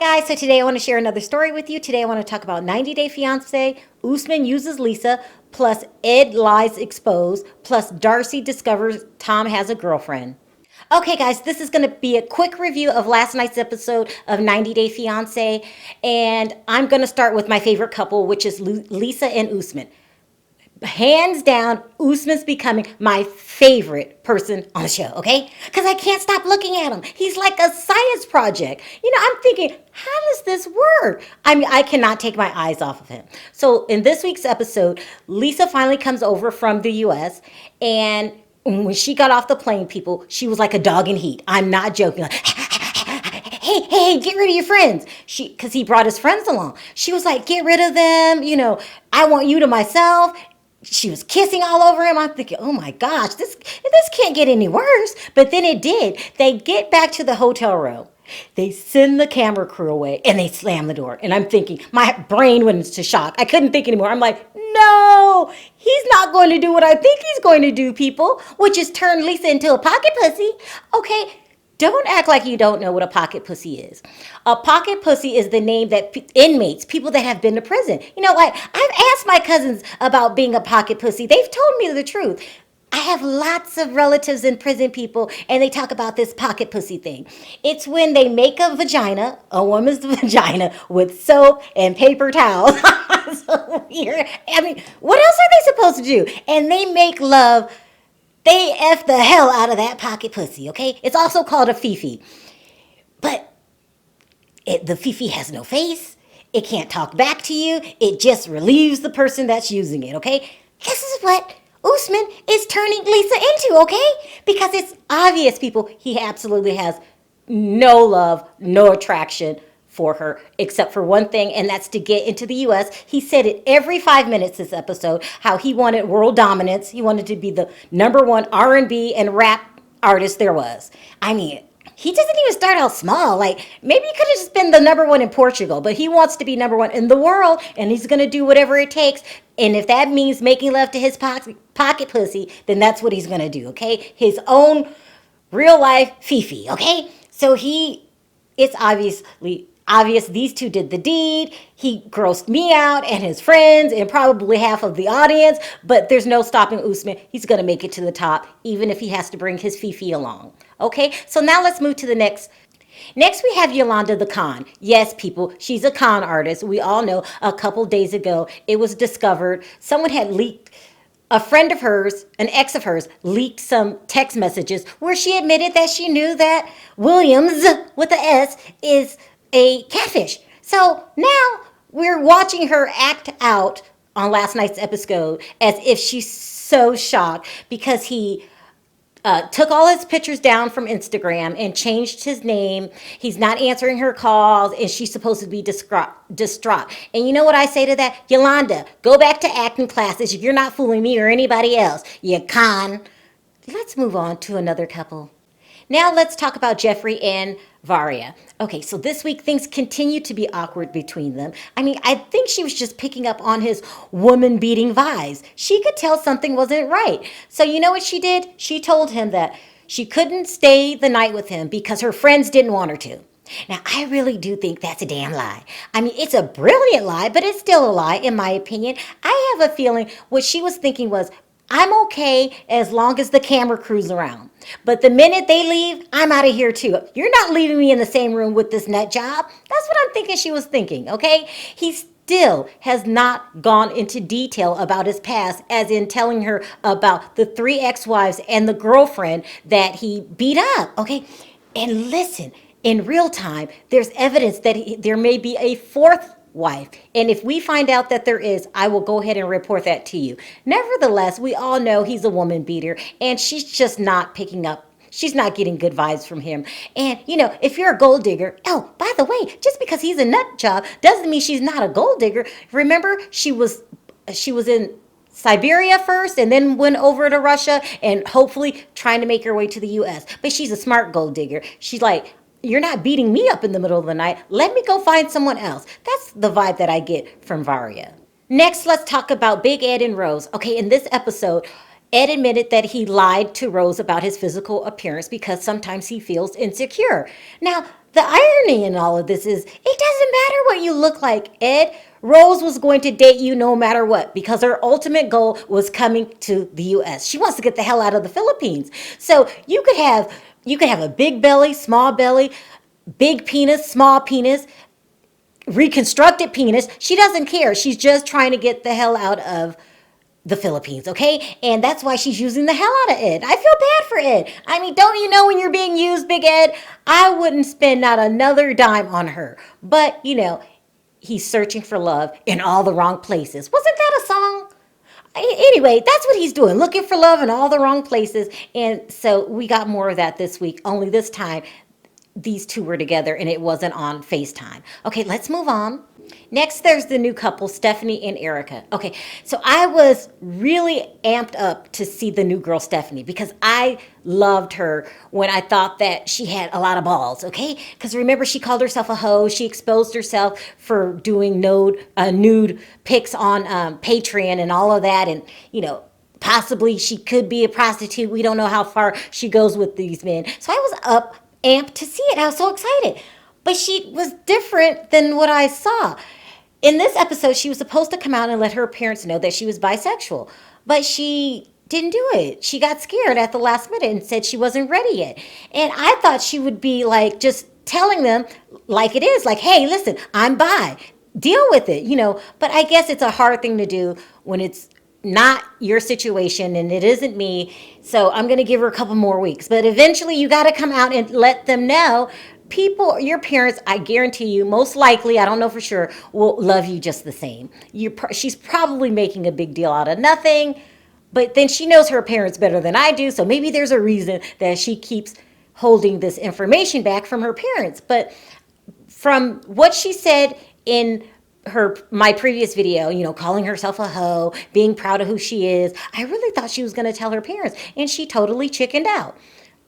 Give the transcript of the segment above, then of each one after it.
guys, so today I want to share another story with you. Today I want to talk about 90 Day Fiance, Usman uses Lisa, plus Ed lies exposed, plus Darcy discovers Tom has a girlfriend. Okay, guys, this is going to be a quick review of last night's episode of 90 Day Fiance, and I'm going to start with my favorite couple, which is Lisa and Usman. Hands down, Usman's becoming my favorite person on the show, okay? Because I can't stop looking at him. He's like a science project. I'm thinking, how does this work? I cannot take my eyes off of him. So in this week's episode, Lisa finally comes over from the US, and when she got off the plane, people, she was like a dog in heat. I'm not joking. Like, hey, get rid of your friends. Because he brought his friends along. She was like, get rid of them. I want you to myself. She was kissing all over him. I'm thinking, oh my gosh, this can't get any worse. But then it did. They get back to the hotel room. They send the camera crew away and they slam the door. And I'm thinking, my brain went into shock. I couldn't think anymore. I'm like, no, he's not going to do what I think he's going to do, people, which is turn Lisa into a pocket pussy. Okay, don't act like you don't know what a pocket pussy is. A pocket pussy is the name that inmates, people that have been to prison. Like I've asked my cousins about being a pocket pussy. They've told me the truth. I have lots of relatives in prison, people, and they talk about this pocket pussy thing. It's when they make a vagina, a woman's vagina, with soap and paper towels. So weird. What else are they supposed to do? And they make love. They F the hell out of that pocket pussy, okay? It's also called a fifi. But the fifi has no face. It can't talk back to you. It just relieves the person that's using it, okay? This is what Usman is turning Lisa into, okay? Because it's obvious, people, he absolutely has no love, no attraction for her, except for one thing, and that's to get into the U.S. He said it every 5 minutes this episode, how he wanted world dominance. He wanted to be the number one R&B and rap artist there was. He doesn't even start out small. Like, maybe he could have just been the number one in Portugal, but he wants to be number one in the world, and he's going to do whatever it takes. And if that means making love to his pocket pussy, then that's what he's going to do, okay? His own real life Fifi, okay? So it's obvious these two did the deed. He grossed me out and his friends and probably half of the audience, but there's no stopping Usman. He's going to make it to the top, even if he has to bring his Fifi along. Okay, so now let's move to the next. Next, we have Yolanda the con. Yes, people, she's a con artist. We all know a couple days ago, it was discovered someone had leaked. A friend of hers, an ex of hers, leaked some text messages where she admitted that she knew that Williams, with an S, is a catfish. So now we're watching her act out on last night's episode as if she's so shocked because he took all his pictures down from Instagram and changed his name. He's not answering her calls, and she's supposed to be distraught. And you know what I say to that? Yolanda, go back to acting classes. You're not fooling me or anybody else, you con. Let's move on to another couple. Now let's talk about Jeffrey and Varia. Okay, so this week things continue to be awkward between them. I think she was just picking up on his woman-beating vibes. She could tell something wasn't right. So you know what she did? She told him that she couldn't stay the night with him because her friends didn't want her to. Now, I really do think that's a damn lie. It's a brilliant lie, but it's still a lie, in my opinion. I have a feeling what she was thinking was, I'm okay as long as the camera crew's around. But the minute they leave, I'm out of here too. You're not leaving me in the same room with this nut job. That's what I'm thinking she was thinking, okay? He still has not gone into detail about his past, as in telling her about the 3 ex-wives and the girlfriend that he beat up, okay? And listen, in real time, there's evidence that there may be a 4th wife. And if we find out that there is, I will go ahead and report that to you. Nevertheless, we all know he's a woman beater, and she's just not picking up. She's not getting good vibes from him. And, if you're a gold digger, oh, by the way, just because he's a nut job doesn't mean she's not a gold digger. Remember, she was in Siberia first and then went over to Russia and hopefully trying to make her way to the U.S. But she's a smart gold digger. She's like, you're not beating me up in the middle of the night. Let me go find someone else. That's the vibe that I get from Varia. Next, let's talk about Big Ed and Rose. Okay, in this episode, Ed admitted that he lied to Rose about his physical appearance because sometimes he feels insecure. Now, The irony in all of this is it doesn't matter what you look like, Ed. Rose was going to date you no matter what because her ultimate goal was coming to the US. She wants to get the hell out of the Philippines. So you could have a big belly, big penis, small penis, reconstructed penis. She doesn't care. She's just trying to get the hell out of the Philippines, okay? And that's why she's using the hell out of Ed. I feel bad for Ed. I mean, don't you know when you're being used, Big Ed? I wouldn't spend not another dime on her. But, he's searching for love in all the wrong places. Wasn't that a song? Anyway, that's what he's doing, looking for love in all the wrong places. And so we got more of that this week, only this time these two were together and it wasn't on FaceTime. Okay, let's move on. Next, there's the new couple, Stephanie and Erica. Okay, so I was really amped up to see the new girl, Stephanie, because I loved her when I thought that she had a lot of balls, okay? Because remember, she called herself a hoe. She exposed herself for doing nude pics on Patreon and all of that. And, possibly she could be a prostitute. We don't know how far she goes with these men. So I was amped to see it. I was so excited. But she was different than what I saw. In this episode, she was supposed to come out and let her parents know that she was bisexual. But she didn't do it. She got scared at the last minute and said she wasn't ready yet. And I thought she would be like just telling them like it is. Like, hey, listen, I'm bi. Deal with it, But I guess it's a hard thing to do when it's not your situation and it isn't me. So I'm going to give her a couple more weeks. But eventually you got to come out and let them know. People, your parents, I guarantee you, most likely, I don't know for sure, will love you just the same. She's probably making a big deal out of nothing, but then she knows her parents better than I do, so maybe there's a reason that she keeps holding this information back from her parents. But from what she said in my previous video, calling herself a hoe, being proud of who she is, I really thought she was going to tell her parents, and she totally chickened out.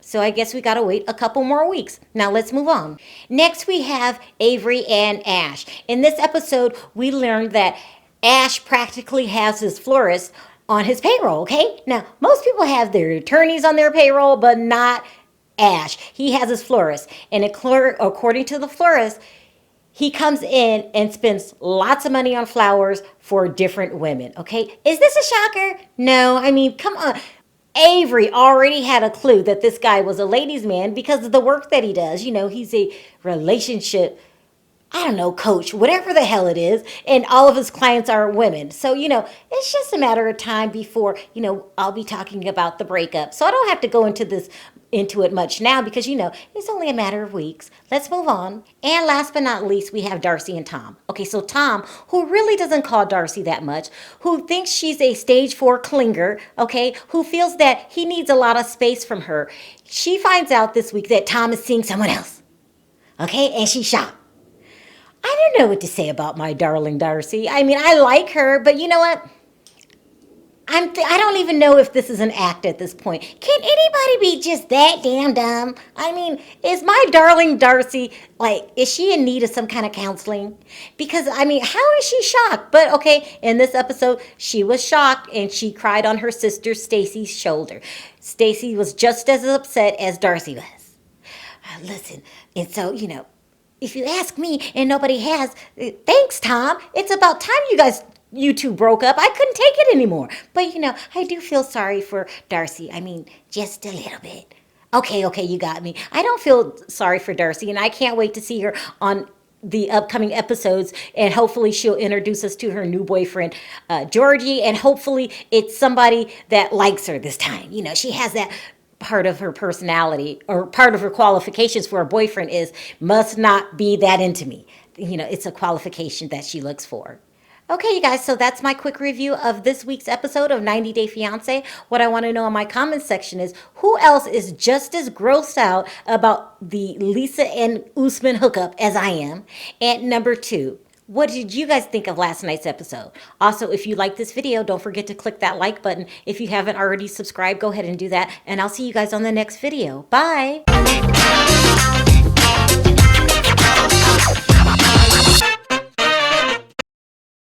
So I guess we got to wait a couple more weeks. Now let's move on. Next we have Avery and Ash. In this episode, we learned that Ash practically has his florist on his payroll, okay? Now, most people have their attorneys on their payroll, but not Ash. He has his florist. And according to the florist, he comes in and spends lots of money on flowers for different women, okay? Is this a shocker? No, I mean, come on. Avery already had a clue that this guy was a ladies' man because of the work that he does. He's a relationship, coach, whatever the hell it is. And all of his clients are women. So, it's just a matter of time before, I'll be talking about the breakup. So I don't have to go into it much now because, it's only a matter of weeks. Let's move on. And last but not least, we have Darcy and Tom. Okay, so Tom, who really doesn't call Darcy that much, who thinks she's a stage 4 clinger, okay, who feels that he needs a lot of space from her. She finds out this week that Tom is seeing someone else, okay, and she's shocked. I don't know what to say about my darling Darcy. I mean, I like her, but you know what? I don't even know if this is an act at this point. Can anybody be just that damn dumb? I mean, is my darling Darcy, is she in need of some kind of counseling? Because, how is she shocked? But, okay, in this episode, she was shocked and she cried on her sister Stacy's shoulder. Stacy was just as upset as Darcy was. Listen, and so, if you ask me and nobody has, thanks, Tom. It's about time you two broke up. I couldn't take it anymore. But, I do feel sorry for Darcy. I mean, just a little bit. Okay, you got me. I don't feel sorry for Darcy, and I can't wait to see her on the upcoming episodes, and hopefully she'll introduce us to her new boyfriend, Georgie, and hopefully it's somebody that likes her this time. She has that part of her personality, or part of her qualifications for a boyfriend must not be that into me. It's a qualification that she looks for. Okay, you guys, so that's my quick review of this week's episode of 90 Day Fiance. What I want to know in my comments section is, who else is just as grossed out about the Lisa and Usman hookup as I am? And number 2, what did you guys think of last night's episode? Also, if you like this video, don't forget to click that like button. If you haven't already subscribed, go ahead and do that. And I'll see you guys on the next video. Bye.